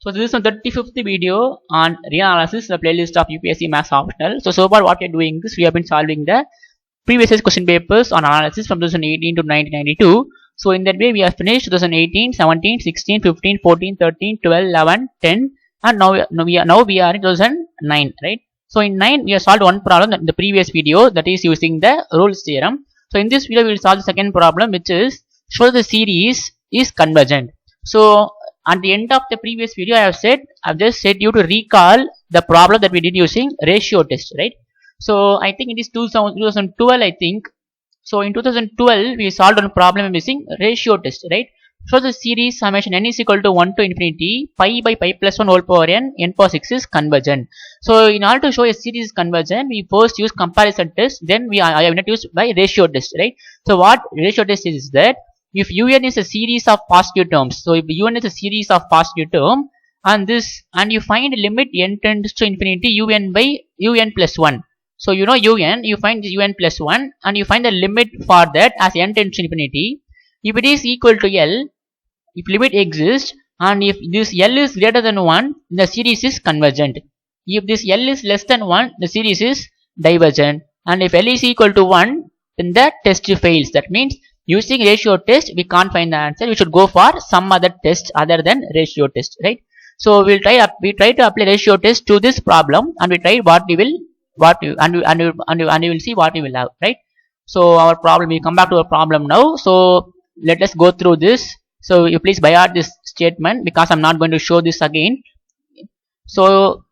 So this is the 35th video on reanalysis, the playlist of UPSC Maths Optional. So far what we are doing is we have been solving the previous year's question papers on analysis from 2018 to 1992. So in that way we have finished 2018, 17, 16, 15, 14, 13, 12, 11, 10 and now we are in 2009, right? So in 9 we have solved one problem in the previous video, that is using the Rolle's theorem. So in this video we will solve the second problem, which is show the series is convergent. So at the end of the previous video I've just said you to recall the problem that we did using ratio test, right? So I think it is 2012 I think. So in 2012 we solved a problem using ratio test, right? So the series summation n is equal to 1 to infinity pi by pi plus 1 whole power n power 6 is convergent. So in order to show a series is convergent, we first use comparison test, then I have not used by ratio test, right? So what ratio test is that if un is a series of positive terms, so if un is a series of positive term and you find limit n tends to infinity un by un plus 1. So you know un, you find un plus 1 and you find the limit for that as n tends to infinity. If it is equal to L, if limit exists and if this L is greater than 1, the series is convergent. If this L is less than 1, the series is divergent. And if L is equal to 1, then the test fails. That means using ratio test we can't find the answer. We should go for some other test other than ratio test, right? So we try to apply ratio test to this problem and we try we will see what we will have, right? So our problem, we come back to our problem now. So let us go through this. So you please by heart this statement because I'm not going to show this again. So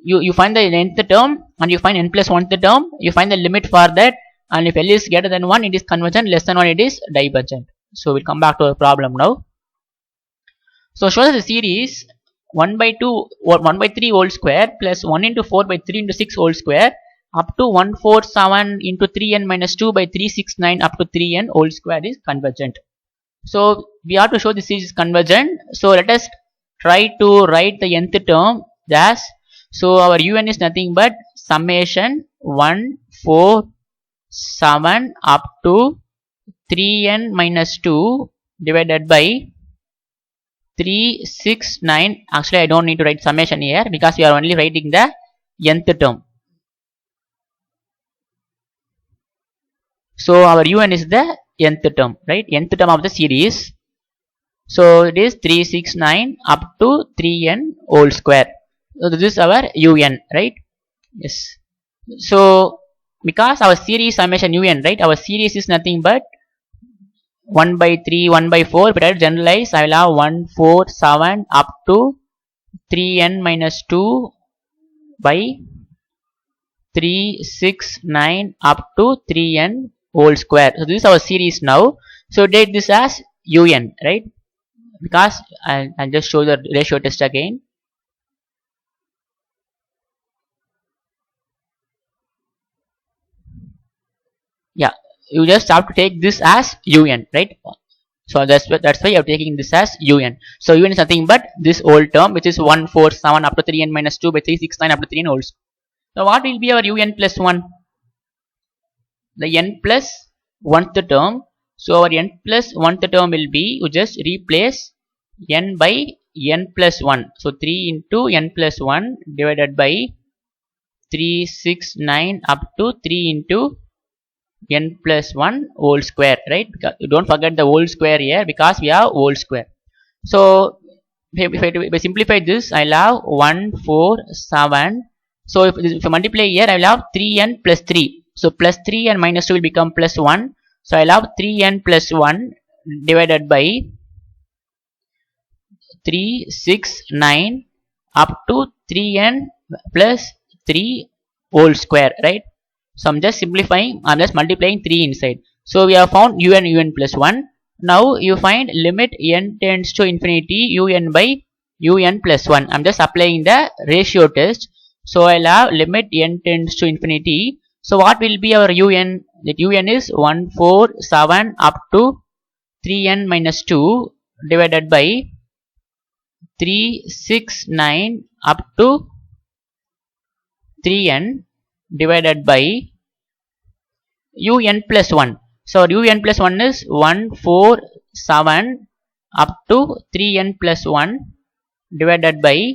you find the nth term and you find n plus 1th term, you find the limit for that, and if L is greater than 1 it is convergent, less than 1 it is divergent. So we'll come back to our problem now. So show the series 1 by 2 or 1 by 3 whole square plus 1 into 4 by 3 into 6 whole square up to 147 into 3n minus 2 by 369 up to 3n whole square is convergent. So we have to show this series is convergent. So let us try to write the nth term as, so our un is nothing but summation 147 up to 3n minus 2 divided by 369. Actually I don't need to write summation here because we are only writing the nth term. So our un is the nth term, right? Nth term of the series. So it is 369 up to 3n whole square. So this is our un, right? Yes. So because our series summation un, right? Our series is nothing but 1 by 3, 1 by 4. If I try to generalize, I will have 147 up to 3n minus 2 by 369 up to 3n whole square. So this is our series now. So take this as un, right? Because I'll just show the ratio test again. Yeah, you just have to take this as un, right? So that's why you're taking this as un. So un is nothing but this whole term, which is 147 up to 3n minus 2 by 369 up to 3n whole square. So what will be our un plus 1? The n plus 1th term. So our n plus 1th term will be, you just replace n by n plus 1. So 3 into n plus 1 divided by 369 up to 3 into n plus 1 whole square, right? Because you don't forget the whole square here because we have whole square. So if I simplify this, I'll have 147. So if I multiply here, I will have 3n plus 3. So plus 3 and minus 2 will become plus 1. So I'll have 3n plus 1 divided by 369 up to 3n plus 3 whole square, right? So I'm just simplifying, I'm just multiplying 3 inside. So we have found un plus 1. Now you find limit n tends to infinity un by un plus 1. I'm just applying the ratio test. So I'll have limit n tends to infinity. So what will be our un? That un is 147 up to 3n minus 2 divided by 369 up to 3n divided by un plus 1. So un plus 1 is 147 up to 3n plus 1 divided by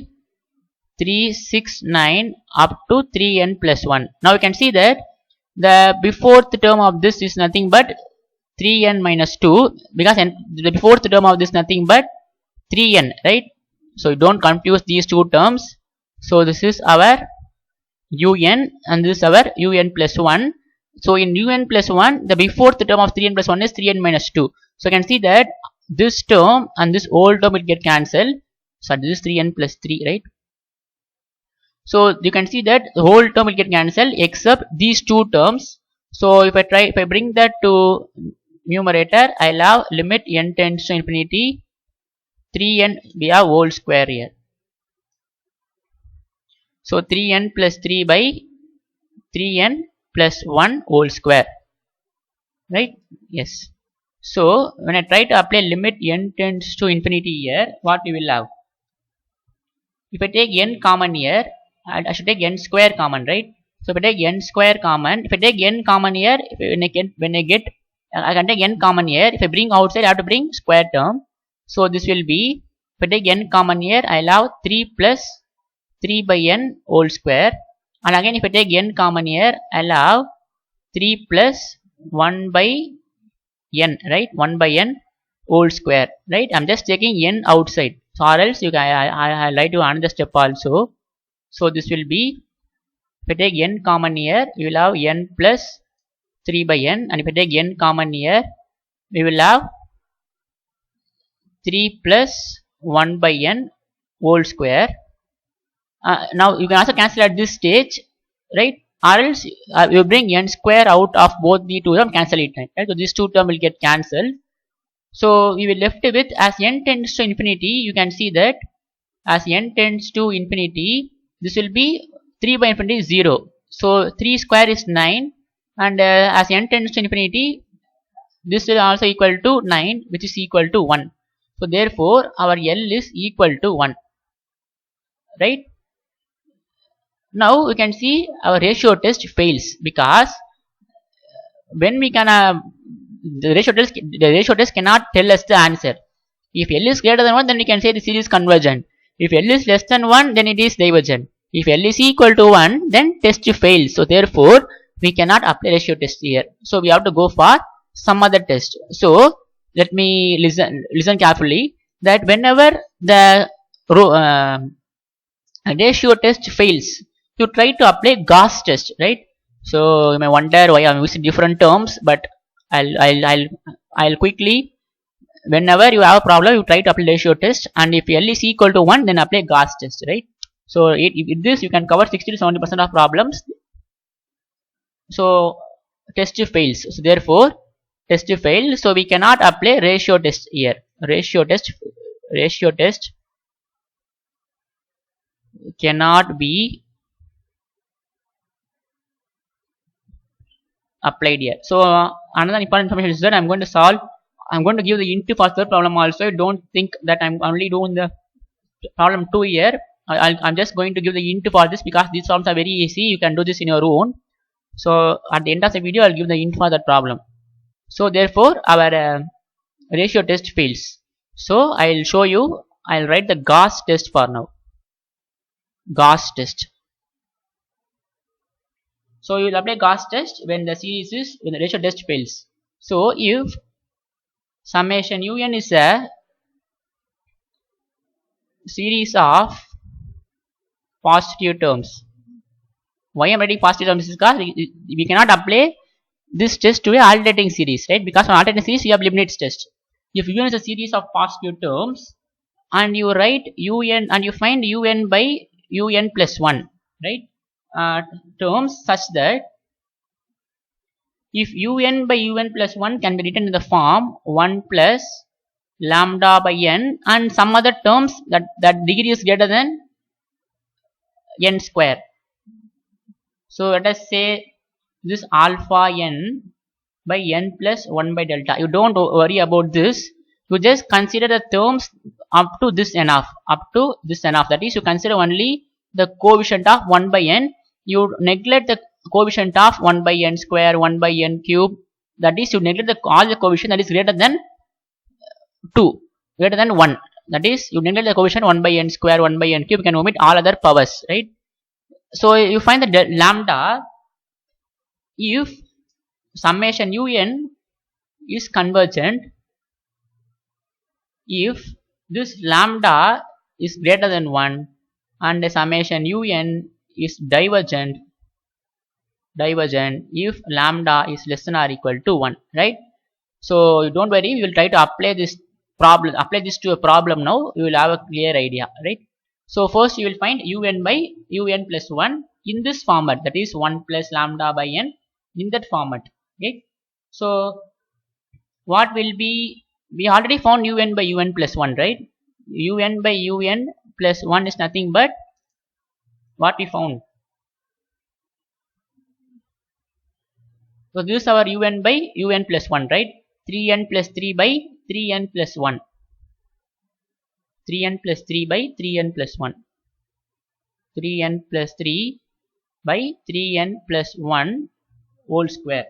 369 up to 3n plus 1. Now you can see that the before term of this is nothing but 3n minus 2, because the before term of this nothing but 3n, right? So you don't confuse these two terms. So this is our un and this is our un plus 1. So in un plus 1, the before term of 3n plus 1 is 3n minus 2. So you can see that this term and this whole term will get cancelled. So this is 3n plus 3, right? So you can see that the whole term will get cancelled except these two terms. So if I bring that to numerator, I'll have limit n tends to infinity 3n, we have whole square here. So 3n plus 3 by 3n plus 1 whole square, right? Yes. So when I try to apply limit n tends to infinity here, what we will have? If I take n common here, I should take n square common, right? So if I take n square common, if I take n common here, I can take n common here. If I bring outside, I have to bring square term. So this will be, if I take n common here, I'll have 3 plus 3 by n whole square. And again, if I take n common here, I'll have 3 plus 1 by n, right? 1 by n whole square, right? I'm just taking n outside. So or else you can I like to another step also. So this will be, if I take n common here, you will have n plus 3 by n, and if I take n common here, we will have 3 plus 1 by n whole square. Now you can also cancel at this stage, right? Or else you bring n square out of both the two terms, cancel it, right? So these two terms will get cancelled. So we will left with, as n tends to infinity, you can see that as n tends to infinity, this will be 3 by infinity is 0. So 3 square is 9, and as n tends to infinity, this will also equal to 9, which is equal to 1. So therefore our L is equal to 1, right? Now we can see our ratio test fails, because when we can the ratio test cannot tell us the answer. If L is greater than 1, then we can say the series is convergent. If L is less than 1, then it is divergent. If L is equal to 1, then test fails. So therefore we cannot apply ratio test here. So we have to go for some other test. So let me listen carefully, that whenever the ratio test fails, you try to apply Gauss test, right? So you may wonder why I'm using different terms, but I'll quickly, whenever you have a problem, you try to apply ratio test, and if L is equal to 1, then apply Gauss test, right? So with this you can cover 60 to 70% of problems. So test fails. So therefore test failed. So we cannot apply ratio test here. Ratio test cannot be applied here. So another important information is that I'm going to give the int for third problem also. Don't think that I'm only doing the problem 2 here. I'm just going to give the int for this, because these problems are very easy. You can do this in your own. So at the end of the video, I'll give the int for that problem. So therefore our ratio test fails. So I'll show you. I'll write the Gauss test for now. Gauss test. So you will apply Gauss test when the ratio test fails. So if summation un is a series of positive terms. Why I'm writing positive terms is because we cannot apply this test to a alternating series, right? Because on alternating series you have Leibniz test. If un is a series of positive terms, and you write un and you find un by un plus 1, right? Terms such that if un by un plus 1 can be written in the form 1 plus lambda by n, and some other terms that degree is greater than n square. So let us say this alpha n by n plus 1 by delta. You don't worry about this. You just consider the terms up to this enough. That is, you consider only the coefficient of 1 by n. You neglect the coefficient of 1 by n square, 1 by n cube. That is, you neglect all the coefficient that is greater than 2, greater than 1. that is you neglect the coefficient 1 by n square, 1 by n cube, you can omit all other powers, right? So you find the lambda if summation un is convergent, if this lambda is greater than 1 and the summation un is divergent if lambda is less than or equal to 1, right? So don't worry, we will try to apply this to a problem now. You will have a clear idea, right? So first you will find un by un plus 1 in this format, that is 1 plus lambda by n in that format, okay? So what will be, we already found un by un plus 1, right? Un by un plus 1 is nothing but what we found. So this is our un by un plus 1, right? 3n plus 3 by 3n plus 1. 3n plus 3 by 3n plus 1. 3n plus 3 by 3n plus 1 whole square.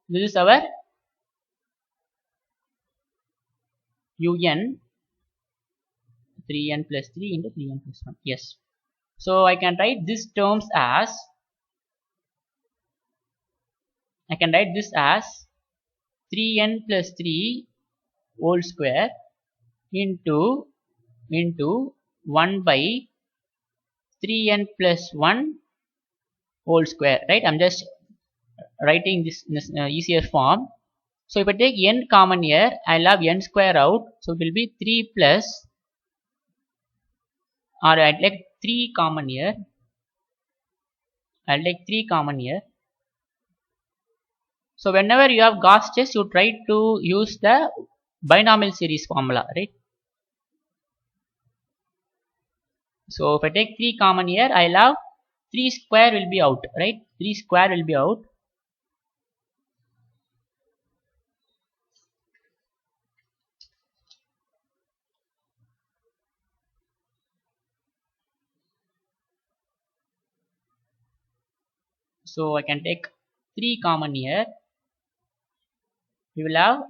This is our un. 3n plus 3 into 3n plus 1. Yes. So I can write these terms as, I can write this as 3n plus 3 whole square into 1 by 3n plus 1 whole square, right? I'm just writing this in this easier form. So if I take n common here, I'll have n square out, so it will be 3 plus, or I'll take 3 common here, I'll take 3 common here. So whenever you have Gauss test, you try to use the binomial series formula, right? So if I take 3 common here, I'll have 3 square will be out, right? 3 square will be out. So I can take 3 common here. We will have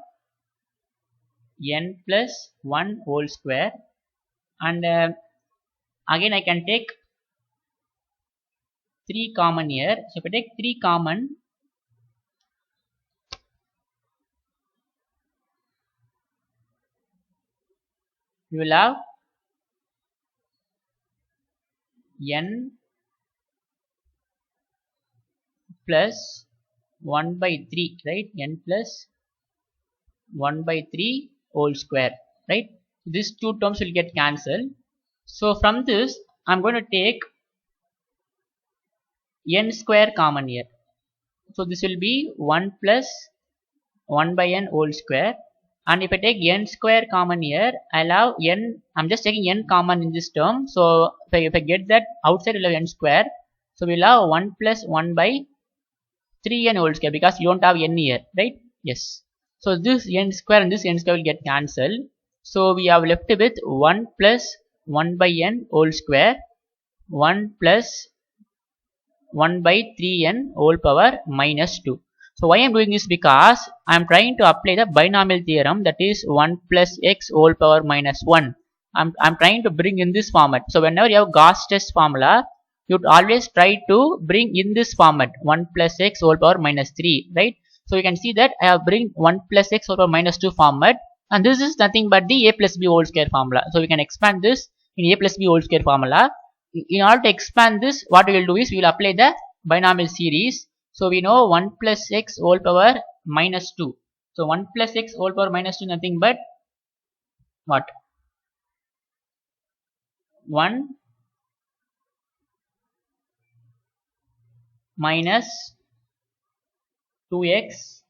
n plus 1 whole square, and again I can take 3 common here. So if I take 3 common, we will have n plus 1 by 3, right? N plus 1 by 3 whole square, right? These two terms will get cancelled. So from this, I'm going to take n square common here. So this will be 1 plus 1 by n whole square. And if I take n square common here, I'll have n, I'm just taking n common in this term. So if I get that outside, we'll have n square. So we'll have 1 plus 1 by 3n whole square, because you don't have n here, right? Yes. So this n square and this n square will get cancelled. So we have left with 1 plus 1 by n whole square, 1 plus 1 by 3n whole power minus 2. So why I am doing this? Because I am trying to apply the binomial theorem, that is 1 plus x whole power minus 1. I'm trying to bring in this format. So whenever you have Gauss test formula, you always try to bring in this format, 1 plus x whole power minus 3, right? So you can see that I have bring 1 plus x whole power minus 2 format, and this is nothing but the a plus b whole square formula. So we can expand this in a plus b whole square formula. In order to expand this, what we will do is we will apply the binomial series. So we know 1 plus x whole power minus 2. So 1 plus x whole power minus 2 nothing but what? 1 minus 2x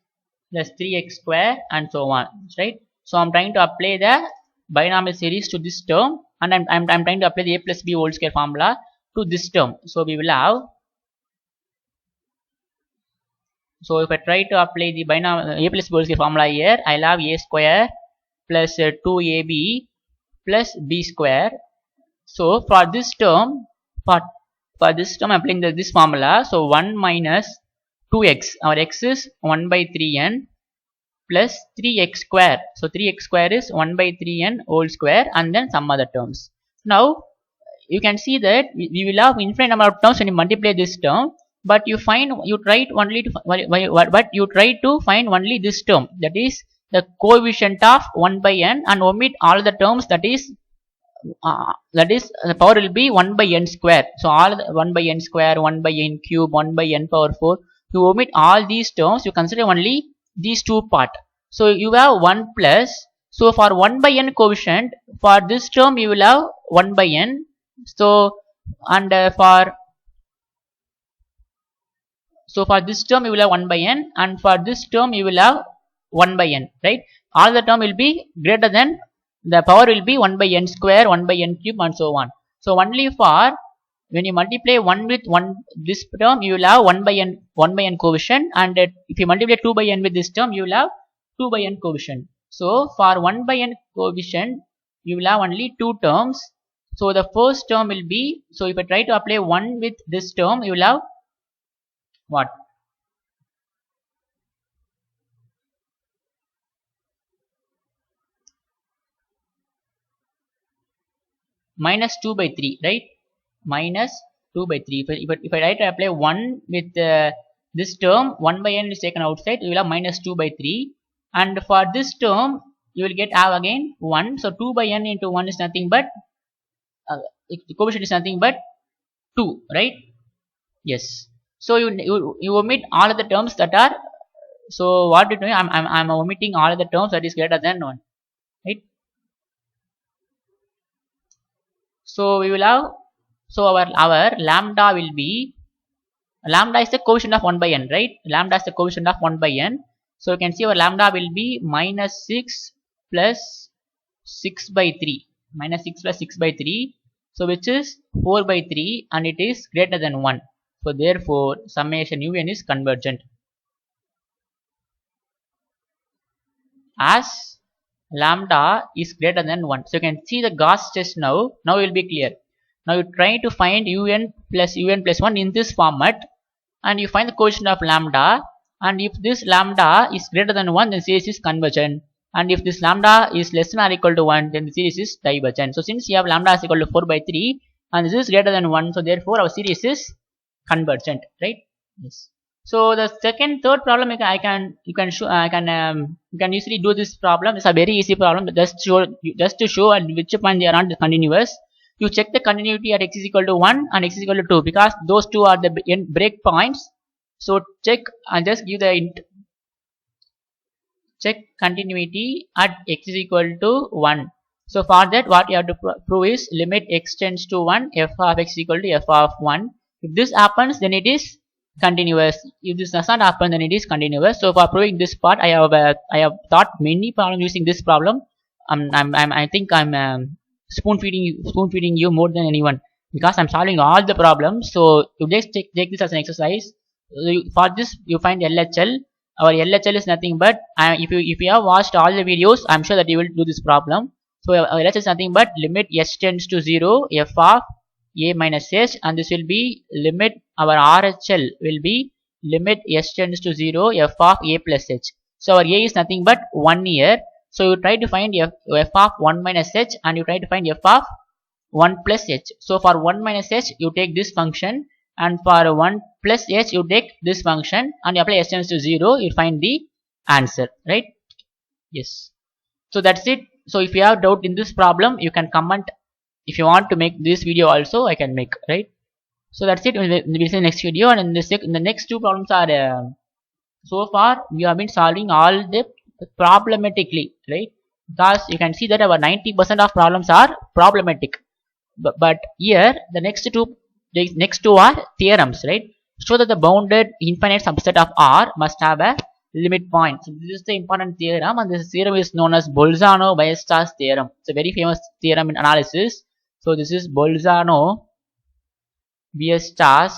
plus 3x square and so on, right? So I'm trying to apply the binomial series to this term, and I'm trying to apply the a plus b whole square formula to this term. So we will have, so if I try to apply the binomial a plus b whole square formula here, I'll have a square plus 2ab plus b square. So for this term, for this term I'm applying this formula. So 1 minus 2x, our x is 1 by 3n plus 3x square. So 3x square is 1 by 3n whole square and then some other terms. Now you can see that we will have infinite number of terms when you multiply this term, but you try to find only this term, that is the coefficient of 1 by n, and omit all the terms, that is the power will be 1 by n square. So all the 1 by n square, 1 by n cube, 1 by n power 4, you omit all these terms, you consider only these two part. So you have 1 plus, so for 1 by n coefficient, for this term you will have 1 by n. So and for this term you will have 1 by n, and for this term you will have 1 by n, right? All the term will be greater than, the power will be 1 by n square, 1 by n cube, and so on. So only for when you multiply 1 with 1 this term, you will have 1 by n coefficient, and if you multiply 2 by n with this term, you will have 2 by n coefficient. So for 1 by n coefficient, you will have only two terms. So the first term will be, so if I try to apply 1 with this term, you will have what? Minus 2 by 3, right? Minus 2 by 3. If I try to apply 1 with this term, 1 by n is taken outside, you will have minus 2 by 3. And for this term, you will have again 1. So 2 by n into 1 is nothing but, the coefficient is nothing but 2, right? Yes. So you omit all of the terms that are, so what you do, I'm omitting all of the terms that is greater than 1, right? So we will have, so our lambda will be, lambda is the coefficient of 1 by n, right? Lambda is the coefficient of 1 by n. So you can see our lambda will be minus 6 plus 6 by 3, minus 6 plus 6 by 3, so which is 4 by 3, and it is greater than 1. So therefore summation un is convergent. As lambda is greater than 1. So you can see the Gauss test now. Now it will be clear. Now you try to find un plus 1 in this format, and you find the coefficient of lambda, and if this lambda is greater than 1, then series is convergent, and if this lambda is less than or equal to 1, then the series is divergent. So since you have lambda is equal to 4 by 3 and this is greater than 1, so therefore our series is convergent, right? Yes. So the third problem, you can easily do this problem. It's a very easy problem, just to show at which point they are not continuous. You check the continuity at x is equal to 1 and x is equal to 2, because those two are the break points. So check and just give the check continuity at x is equal to 1. So for that, what you have to prove is limit x tends to 1, f of x is equal to f of 1. If this happens, then it is continuous. If this does not happen, then it is continuous. So for proving this part, I have thought many problems using this problem. I think I'm spoon feeding you more than anyone, because I'm solving all the problems. So you just take this as an exercise. For this, you find LHL. Our LHL is nothing but, if you have watched all the videos, I'm sure that you will do this problem. So our LHL is nothing but limit s tends to 0, f of a minus h, and this will be limit, our RHL will be limit s tends to 0, f of a plus h. So our a is nothing but 1 here. So you try to find f of 1 minus h, and you try to find f of 1 plus h. So for 1 minus h, you take this function, and for 1 plus h, you take this function, and you apply s tends to 0, you find the answer, right? Yes. So that's it. So if you have doubt in this problem, you can comment. If you want to make this video also, I can make, right? So that's it. We'll see in the next video, and in the next two problems are, so far we have been solving all the problematically, right? Because you can see that our 90% of problems are problematic, but here the next two are theorems, right? Show that the bounded infinite subset of R must have a limit point. So this is the important theorem, and this theorem is known as Bolzano-Weierstrass theorem. It's a very famous theorem in analysis. So this is Bolzano-Weierstrass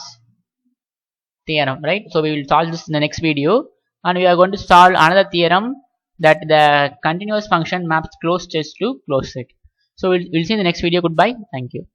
theorem, right? So we will solve this in the next video, and we are going to solve another theorem, that the continuous function maps closed set to closed set. So we'll see in the next video. Goodbye. Thank you.